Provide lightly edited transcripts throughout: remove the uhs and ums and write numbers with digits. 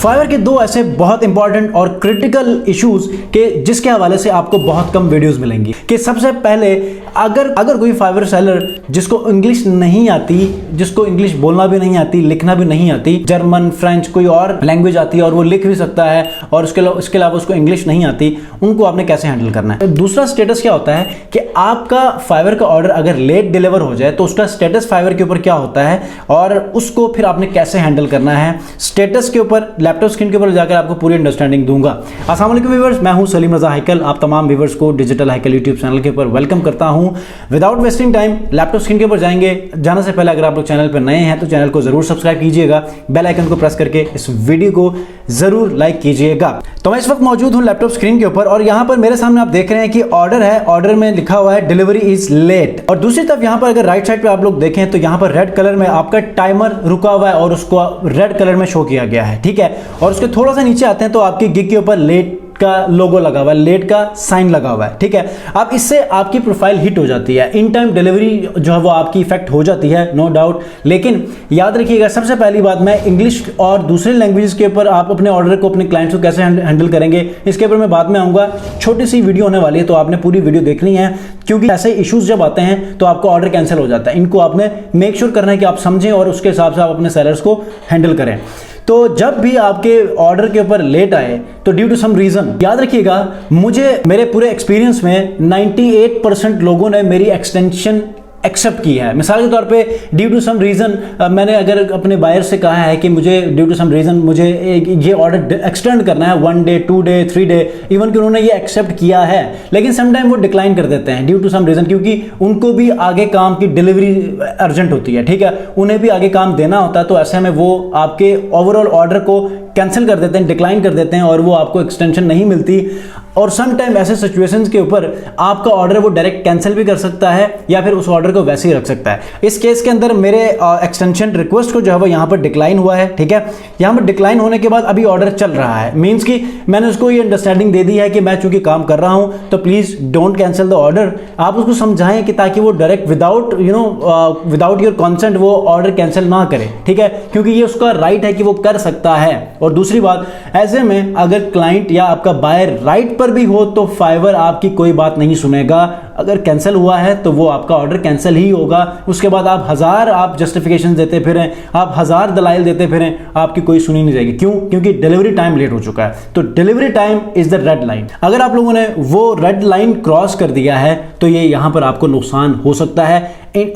Fibre के दो ऐसे बहुत इंपॉर्टेंट और क्रिटिकल इश्यूज के जिसके हवाले से आपको बहुत कम वीडियोस मिलेंगी। कि सबसे पहले अगर कोई फाइवर सेलर जिसको इंग्लिश नहीं आती, जिसको इंग्लिश बोलना भी नहीं आती, लिखना भी नहीं आती, जर्मन, फ्रेंच, कोई और लैंग्वेज आती है और वो लिख भी सकता है और उसके अलावा उसको इंग्लिश नहीं आती, उनको आपने कैसे हैंडल करना है। दूसरा स्टेटस क्या होता है कि आपका फाइवर का ऑर्डर अगर लेट डिलीवर हो जाए तो उसका स्टेटस फाइवर के ऊपर क्या होता है और उसको फिर आपने कैसे हैंडल करना है। स्टेटस के ऊपर लैपटॉप स्क्रीन के ऊपर जाकर आपको पूरी अंडरस्टैंडिंग दूंगा। अस्सलाम वालेकुम व्यूअर्स, मैं हूं सलीम रजा हैकल। आप तमाम व्यूअर्स को डिजिटल हैकल यूट्यूब चैनल के ऊपर वेलकम करता हूं। Without wasting time laptop screen के ऊपर जाने से पहले अगर आप लोग चैनल पर नए हैं तो चैनल को जरूर सब्सक्राइब कीजिएगा, बेल आइकन को प्रेस करके इस वीडियो को जरूर लाइक कीजिएगा। तो मैं इस वक्त मौजूद हूं लैपटॉप स्क्रीन के ऊपर और यहां पर मेरे सामने आप देख रहे हैं कि ऑर्डर है, ऑर्डर में लिखा हुआ है डिलीवरी इज लेट। और दूसरी तरफ यहां पर अगर राइट साइड पे आप लोग देखें तो यहां पर रेड कलर में आपका टाइमर रुका हुआ है और उसको रेड कलर में शो किया गया है, ठीक है। और उसके थोड़ा सा नीचे आते हैं तो आपकी गिग के ऊपर लेट का लोगो लगा हुआ है, लेट का साइन लगा हुआ है, ठीक है। अब इससे आपकी प्रोफाइल हिट हो जाती है, इन टाइम डिलीवरी जो है वो आपकी इफेक्ट हो जाती है, नो डाउट। लेकिन याद रखिएगा, सबसे पहली बात, मैं इंग्लिश और दूसरे लैंग्वेजेस के ऊपर आप अपने ऑर्डर को, अपने क्लाइंट्स को कैसे हैंडल करेंगे इसके ऊपर मैं बाद में आऊंगा। छोटी सी वीडियो होने वाली है तो आपने पूरी वीडियो देखनी है, क्योंकि ऐसे इश्यूज जब आते हैं तो आपका ऑर्डर कैंसिल हो जाता है। इनको आपने मेक श्योर करना है कि आप समझें और उसके हिसाब से आप अपने सेलर्स को हैंडल करें। तो जब भी आपके ऑर्डर के ऊपर लेट आए तो ड्यू टू सम रीजन, याद रखिएगा, मेरे पूरे एक्सपीरियंस में 98% लोगों ने मेरी एक्सटेंशन एक्सेप्ट की है। मिसाल के तौर पे ड्यू टू सम रीज़न मैंने अगर अपने बायर से कहा है कि मुझे ड्यू टू सम रीज़न मुझे ये ऑर्डर एक्सटेंड करना है 1 डे, 2 डे, 3 डे, इवन कि उन्होंने ये एक्सेप्ट किया है, लेकिन समटाइम वो डिक्लाइन कर देते हैं ड्यू टू सम रीज़न, क्योंकि उनको भी आगे काम की डिलीवरी अर्जेंट होती है, ठीक है, उन्हें भी आगे काम देना होता है। तो ऐसे में वो आपके ओवरऑल ऑर्डर को कैंसिल कर देते हैं, डिक्लाइन कर देते हैं और वो आपको एक्सटेंशन नहीं मिलती। और सम टाइम ऐसे सिचुएशंस के ऊपर आपका ऑर्डर वो डायरेक्ट कैंसिल भी कर सकता है या फिर उस ऑर्डर को वैसे ही रख सकता है। इस केस के अंदर मेरे एक्सटेंशन रिक्वेस्ट को जो है वो यहाँ पर डिक्लाइन हुआ है, ठीक है। यहाँ पर डिक्लाइन होने के बाद अभी ऑर्डर चल रहा है, मीन्स कि मैंने उसको ये अंडरस्टैंडिंग दे दी है कि मैं चूंकि काम कर रहा हूँ तो please don't cancel the order. आप उसको समझाएं कि ताकि वो डायरेक्ट विदाउट योर कंसेंट वो ऑर्डर कैंसिल ना करे, ठीक है, क्योंकि ये उसका राइट है कि वो कर सकता है। और दूसरी बात, ऐसे में अगर क्लाइंट या आपका बायर राइट पर भी हो तो फाइवर आपकी कोई बात नहीं सुनेगा। अगर कैंसिल हुआ है तो वो आपका ऑर्डर कैंसिल ही होगा। उसके बाद आप जस्टिफिकेशन देते फिरें, आप 1000 दलाइल देते फिरें, आपकी कोई सुनी नहीं जाएगी। क्यों? क्योंकि डिलीवरी टाइम लेट हो चुका है। तो delivery time is the red line. अगर आप लोगों ने वो रेड लाइन क्रॉस कर दिया है तो ये यहां पर आपको नुकसान हो सकता है।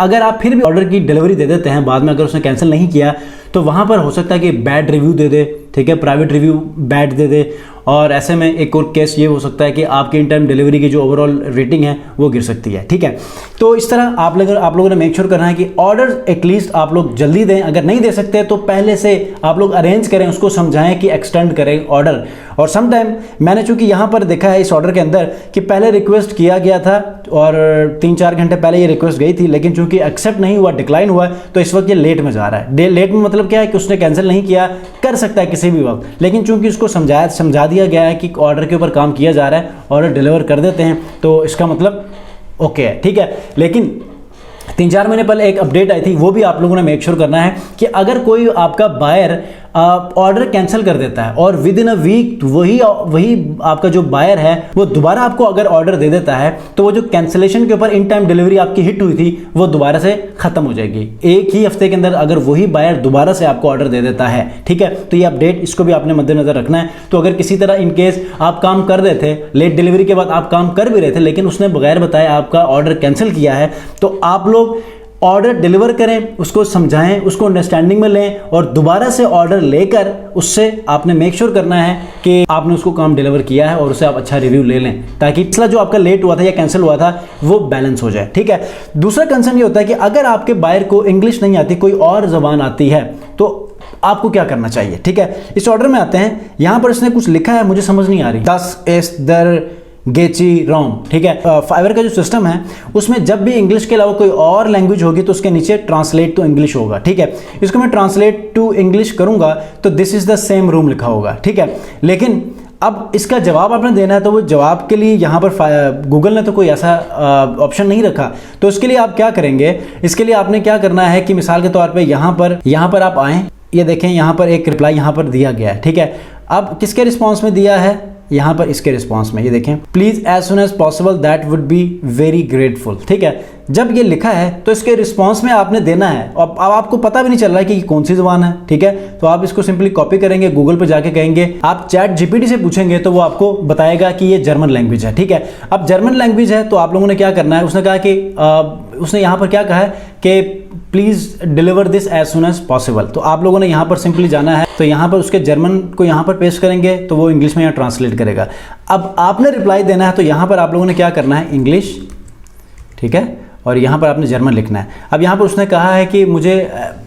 अगर आप फिर भी ऑर्डर की डिलीवरी दे देते हैं बाद में, अगर उसने कैंसिल नहीं किया, तो वहां पर हो सकता है कि बैड रिव्यू दे दे, ठीक है, प्राइवेट रिव्यू बैड दे दे। और ऐसे में एक और केस ये हो सकता है कि आपकी इन टाइम डिलीवरी की जो ओवरऑल रेटिंग है वो गिर सकती है, ठीक है। तो इस तरह आप लोगों ने मेक श्योर करना है कि ऑर्डर एटलीस्ट आप लोग जल्दी दें। अगर नहीं दे सकते तो पहले से आप लोग अरेंज करें, उसको समझाएं कि एक्सटेंड करें ऑर्डर। और सम टाइम मैंने चूंकि यहाँ पर देखा है इस ऑर्डर के अंदर कि पहले रिक्वेस्ट किया गया था और 3-4 घंटे पहले ये रिक्वेस्ट गई थी, लेकिन चूंकि एक्सेप्ट नहीं हुआ, डिक्लाइन हुआ, तो इस वक्त ये लेट में जा रहा है। लेट में मतलब क्या है कि उसने कैंसिल नहीं किया, कर सकता है किसी भी वक्त, लेकिन चूंकि उसको समझा दिया गया है कि ऑर्डर के ऊपर काम किया जा रहा है, ऑर्डर डिलीवर कर देते हैं, तो इसका मतलब ओके है, ठीक है। लेकिन 3-4 महीने पहले एक अपडेट आई थी, वो भी आप लोगों ने मेक श्योर करना है कि अगर कोई आपका बायर ऑर्डर कैंसिल कर देता है और विद इन अ वीक वही आपका जो बायर है वो दोबारा आपको अगर ऑर्डर दे देता है, तो वो जो कैंसिलेशन के ऊपर इन टाइम डिलीवरी आपकी हिट हुई थी वो दोबारा से खत्म हो जाएगी एक ही हफ्ते के अंदर, अगर वही बायर दोबारा से आपको ऑर्डर दे देता है, ठीक है। तो ये अपडेट, इसको भी आपने मद्देनजर रखना है। तो अगर किसी तरह इन केस आप काम कर रहे थे, लेट डिलीवरी के बाद आप काम कर भी रहे थे, लेकिन उसने बगैर बताए आपका ऑर्डर कैंसिल किया है, तो आप लोग ऑर्डर डिलीवर करें, उसको समझाएं, उसको अंडरस्टैंडिंग में लें और दोबारा से ऑर्डर लेकर उससे आपने मेक श्योर करना है कि आपने उसको काम डिलीवर किया है और उससे आप अच्छा रिव्यू ले लें, ताकि पिछला जो आपका लेट हुआ था या कैंसिल हुआ था वो बैलेंस हो जाए, ठीक है। दूसरा कंसर्न ये होता है कि अगर आपके बायर को इंग्लिश नहीं आती, कोई और जबान आती है, तो आपको क्या करना चाहिए, ठीक है। इस ऑर्डर में आते हैं, यहां पर इसने कुछ लिखा है, मुझे समझ नहीं आ रही, 10 एस दर गेची रोम, ठीक है। फाइवर का जो सिस्टम है उसमें जब भी इंग्लिश के अलावा कोई और लैंग्वेज होगी तो उसके नीचे ट्रांसलेट टू इंग्लिश होगा, ठीक है। इसको मैं ट्रांसलेट टू इंग्लिश करूंगा तो this is the same room लिखा होगा, ठीक है। लेकिन अब इसका जवाब आपने देना है, तो वो जवाब के लिए यहाँ पर गूगल ने तो कोई ऐसा ऑप्शन नहीं रखा। तो इसके लिए आप क्या करेंगे, इसके लिए आपने क्या करना है कि मिसाल के तौर पे यहाँ पर आप आएँ, ये देखें यहाँ पर एक रिप्लाई यहाँ पर दिया गया है, ठीक है। अब किसके रिस्पॉन्स में दिया है, यहाँ पर इसके रिस्पॉन्स में, ये देखें, please as soon as possible that would be very grateful, ठीक है। जब ये लिखा है तो इसके रिस्पॉन्स में आपने देना है। अब आपको पता भी नहीं चल रहा है कि कौन सी ज़ुबान है, ठीक है। तो आप इसको सिंपली कॉपी करेंगे, गूगल पे जाके कहेंगे, आप चैट जीपीटी से पूछेंगे तो वो आपको बताएगा कि ये जर्मन लैंग्वेज है, ठीक है। अब जर्मन लैंग्वेज है तो आप लोगों ने क्या करना है, उसने कहा कि उसने यहाँ पर क्या कहा है कि please deliver this as soon as possible. तो आप लोगों ने यहाँ पर सिंपली जाना है, तो यहाँ पर उसके जर्मन को यहाँ पर पेस्ट करेंगे तो वो इंग्लिश में यहाँ ट्रांसलेट करेगा। अब आपने रिप्लाई देना है तो यहाँ पर आप लोगों ने क्या करना है, इंग्लिश, ठीक है, और यहाँ पर आपने जर्मन लिखना है। अब यहाँ पर उसने कहा है कि मुझे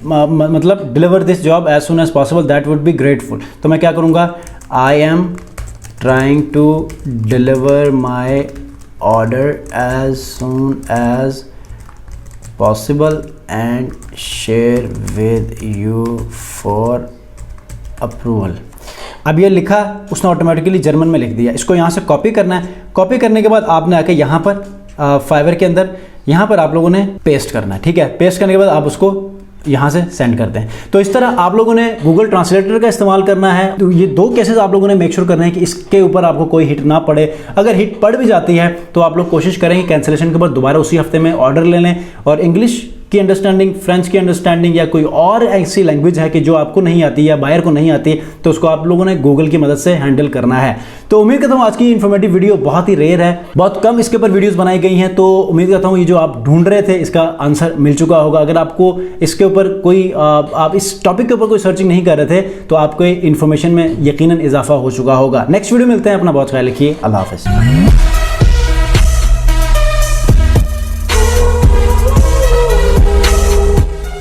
मतलब deliver this job as soon as possible that would be grateful. तो मैं क्या करूँगा, I am trying to deliver my order as soon as possible and share with you for approval. अब ये लिखा उसने ऑटोमेटिकली जर्मन में लिख दिया। इसको यहाँ से कॉपी करना है। कॉपी करने के बाद आपने आके यहाँ पर फाइवर के अंदर यहाँ पर आप लोगों ने पेस्ट करना है, ठीक है। पेस्ट करने के बाद आप उसको यहाँ से सेंड करते हैं। तो इस तरह आप लोगों ने गूगल ट्रांसलेटर का इस्तेमाल करना है। तो ये 2 केसेस आप लोगों ने मेक श्योर करना है कि इसके ऊपर आपको कोई हिट ना पड़े। अगर हिट पड़ भी जाती है तो आप लोग कोशिश करेंगे कैंसिलेशन के बाद दोबारा उसी हफ्ते में ऑर्डर ले लें। और इंग्लिश की अंडरस्टैंडिंग, फ्रेंच की अंडरस्टैंडिंग या कोई और ऐसी लैंग्वेज है कि जो आपको नहीं आती या बायर को नहीं आती, तो उसको आप लोगों ने गूगल की मदद से हैंडल करना है। तो उम्मीद करता हूँ आज की इन्फॉर्मेटिव वीडियो बहुत ही रेयर है, बहुत कम इसके ऊपर वीडियोस बनाई गई हैं। तो उम्मीद करता हूँ ये जो आप ढूंढ रहे थे इसका आंसर मिल चुका होगा। अगर आपको इसके ऊपर कोई आप इस टॉपिक के ऊपर कोई सर्चिंग नहीं कर रहे थे तो आपको इन्फॉर्मेशन में यकीनन इजाफा हो चुका होगा। नेक्स्ट वीडियो मिलते हैं, अपना बहुत ख्याल रखिए, अल्लाह हाफिज़।